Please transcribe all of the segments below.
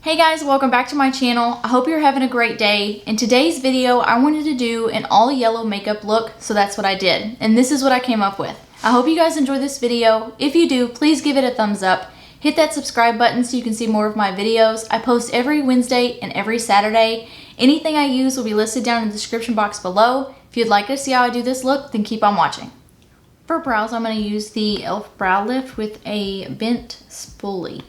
Hey guys, welcome back to my channel. I hope you're having a great day. In today's video, I wanted to do an all yellow makeup look, so that's what I did. And this is what I came up with. I hope you guys enjoy this video. If you do, please give it a thumbs up. Hit that subscribe button so you can see more of my videos. I post every Wednesday and every Saturday. Anything I use will be listed down in the description box below. If you'd like to see how I do this look, then keep on watching. For brows, I'm going to use the e.l.f. Brow Lift with a bent spoolie.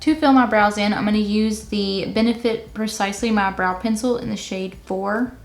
To fill my brows in, I'm going to use the Benefit Precisely My Brow Pencil in the shade 4.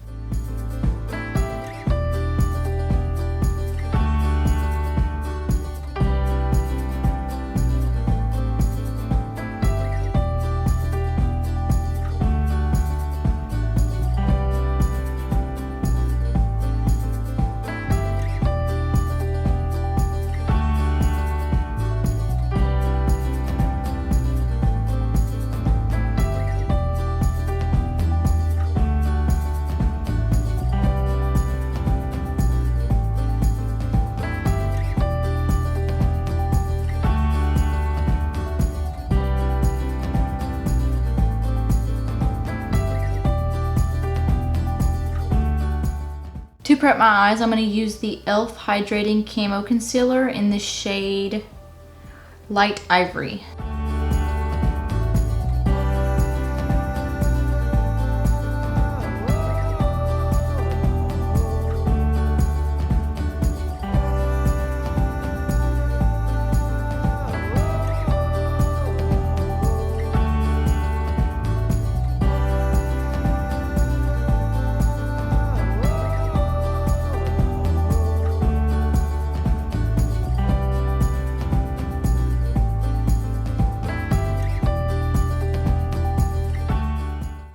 To prep my eyes, I'm going to use the e.l.f. Hydrating Camo Concealer in the shade Light Ivory.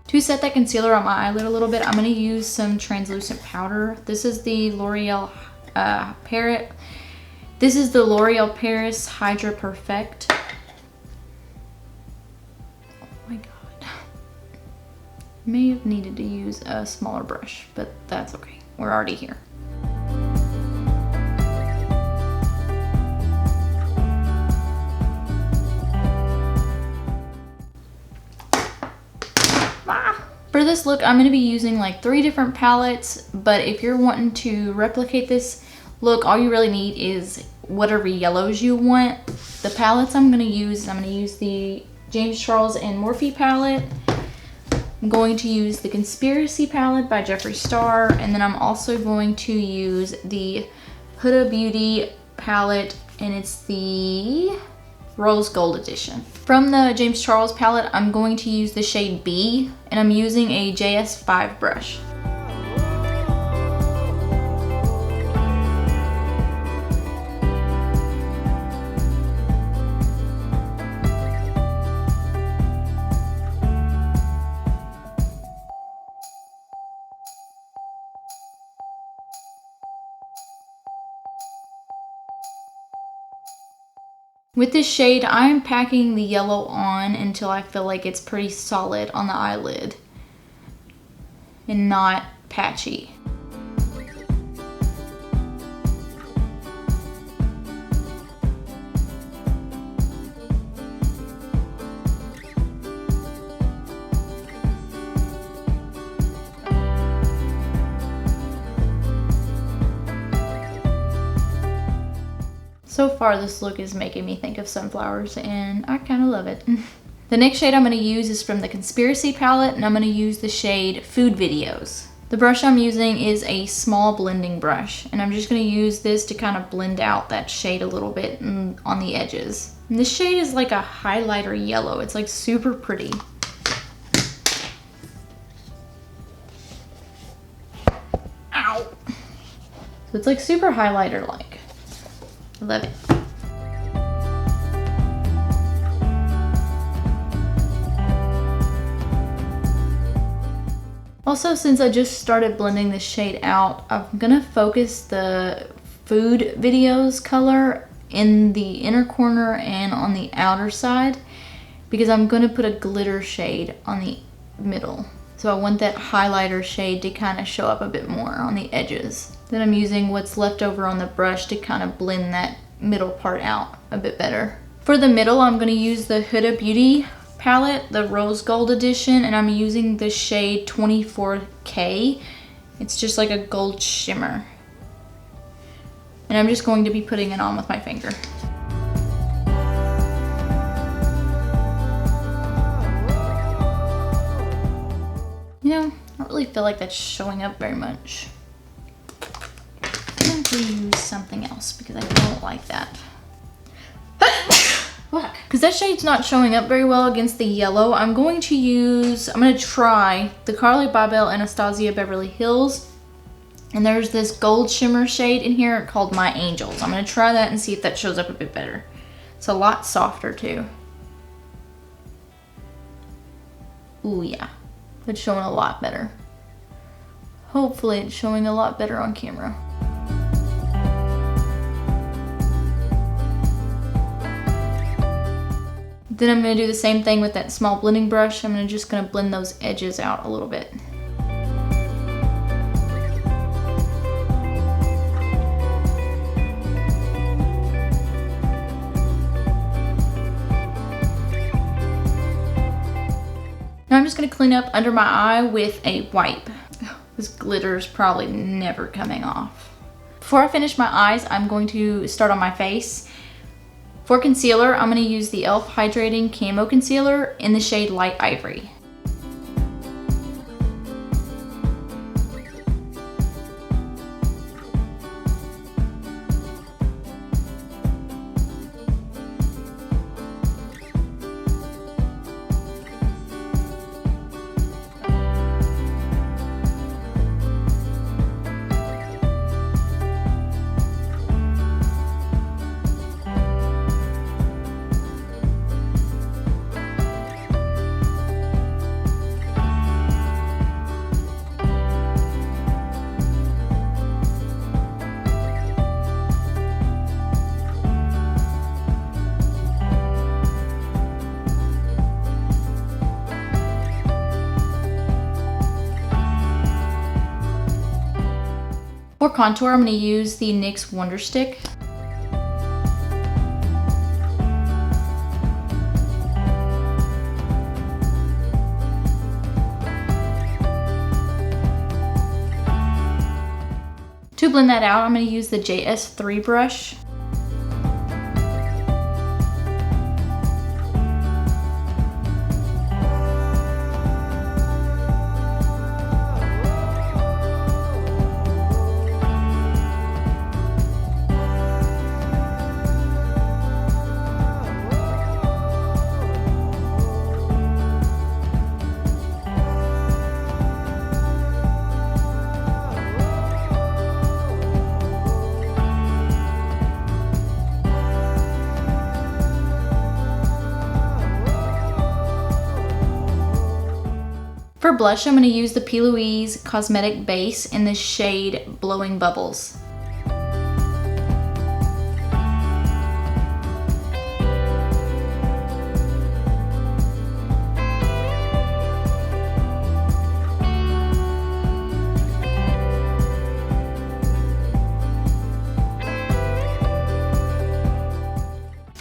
To set that concealer on my eyelid a little bit, I'm going to use some translucent powder. This is the L'Oreal Paris Hydra Perfect. Oh my god. May have needed to use a smaller brush, but that's okay. We're already here. For this look, I'm going to be using like 3 different palettes, but if you're wanting to replicate this look, all you really need is whatever yellows you want. The palettes I'm going to use the James Charles and Morphe palette. I'm going to use the Conspiracy palette by Jeffree Star, and then I'm also going to use the Huda Beauty palette, and it's the Rose Gold Edition. From the James Charles palette, I'm going to use the shade B, and I'm using a JS5 brush. With this shade, I am packing the yellow on until I feel like it's pretty solid on the eyelid and not patchy. So far, this look is making me think of sunflowers, and I kind of love it. The next shade I'm going to use is from the Conspiracy palette, and I'm going to use the shade Food Videos. The brush I'm using is a small blending brush, and I'm just going to use this to kind of blend out that shade a little bit on the edges. And this shade is like a highlighter yellow. It's like super pretty. Ow! So it's like super highlighter-like. I love it. Also, since I just started blending this shade out, I'm gonna focus the Food Videos color in the inner corner and on the outer side, because I'm gonna put a glitter shade on the middle. So So I want that highlighter shade to kind of show up a bit more on the edges. Then I'm using what's left over on the brush to kind of blend that middle part out a bit better. For the middle, I'm going to use the Huda Beauty palette, the Rose Gold edition, and I'm using the shade 24K. It's just like a gold shimmer. And I'm just going to be putting it on with my finger. You know, I don't really feel like that's showing up very much. I'm going to use something else because I don't like that. Because that shade's not showing up very well against the yellow, I'm going to try the Carli, Bybel, Anastasia Beverly Hills. And there's this gold shimmer shade in here called My Angels. I'm going to try that and see if that shows up a bit better. It's a lot softer too. Ooh, yeah. It's showing a lot better. Hopefully it's showing a lot better on camera. Then I'm going to do the same thing with that small blending brush. I'm just going to blend those edges out a little bit. Now I'm just going to clean up under my eye with a wipe. This glitter is probably never coming off. Before I finish my eyes, I'm going to start on my face. For concealer, I'm going to use the e.l.f. Hydrating Camo Concealer in the shade Light Ivory. For contour, I'm going to use the NYX Wonder Stick. To blend that out, I'm going to use the JS3 brush. For blush, I'm going to use the PLouise Cosmetic base in the shade Blowing Bubbles.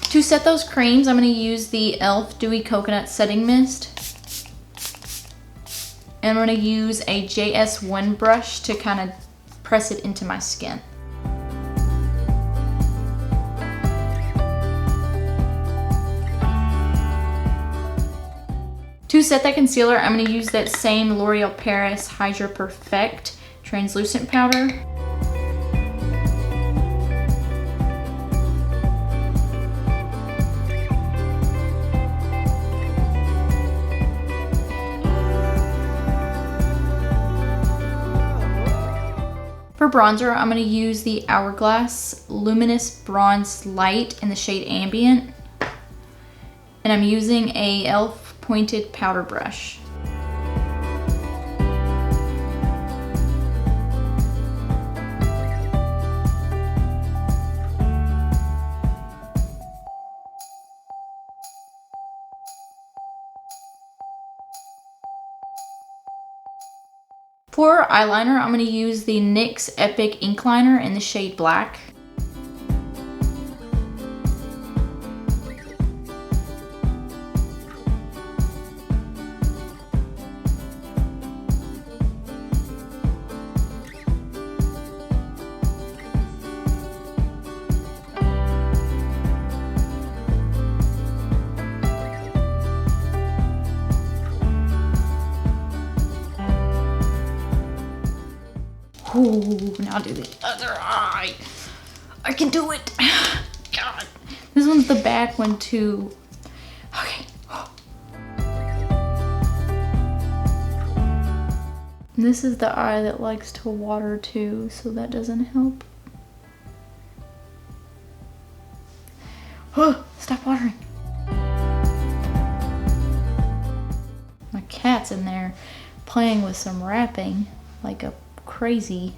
To set those creams, I'm going to use the e.l.f. Dewy Coconut Setting Mist. And I'm going to use a JS1 brush to kind of press it into my skin. To set that concealer, I'm going to use that same L'Oreal Paris Hydra Perfect translucent powder. For bronzer, I'm going to use the Hourglass Luminous Bronze Light in the shade Ambient. And I'm using a e.l.f. pointed powder brush. For eyeliner, I'm going to use the NYX Epic Ink Liner in the shade Black. Ooh, now do the other eye. I can do it. God. This one's the back one too. Okay. And this is the eye that likes to water too, so that doesn't help. Oh, stop watering. My cat's in there playing with some wrapping like a crazy.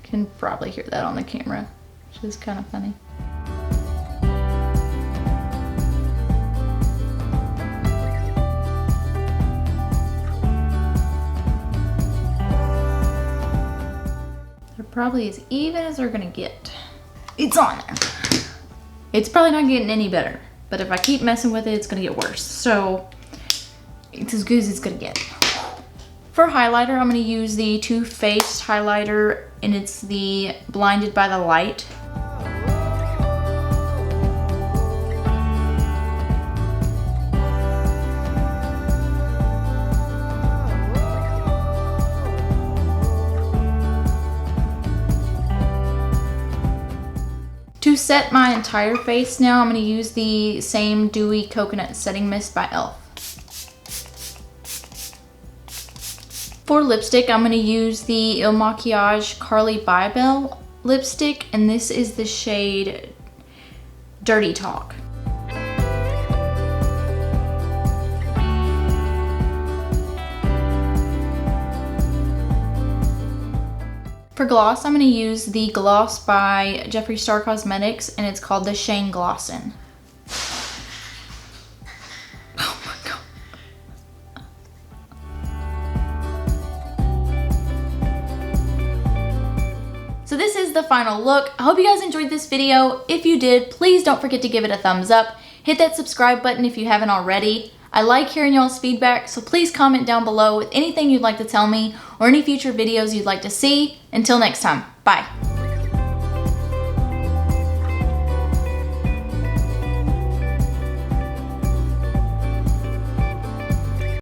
Can probably hear that on the camera, which is kind of funny. They're probably as even as they're gonna get. It's on there. It's probably not getting any better, but if I keep messing with it, it's gonna get worse. So it's as good as it's gonna get. For highlighter, I'm gonna use the Too Faced highlighter, and it's the Blinded by the Light. To set my entire face now, I'm gonna use the same Dewy Coconut Setting Mist by e.l.f. For lipstick, I'm going to use the Il Makiage Carli Bybel lipstick, and this is the shade Dirty Talk. For gloss, I'm going to use the gloss by Jeffree Star Cosmetics, and it's called the Shane Glossin'. So this is the final look. I hope you guys enjoyed this video. If you did, please don't forget to give it a thumbs up. Hit that subscribe button if you haven't already. I like hearing y'all's feedback, so please comment down below with anything you'd like to tell me or any future videos you'd like to see. Until next time, bye.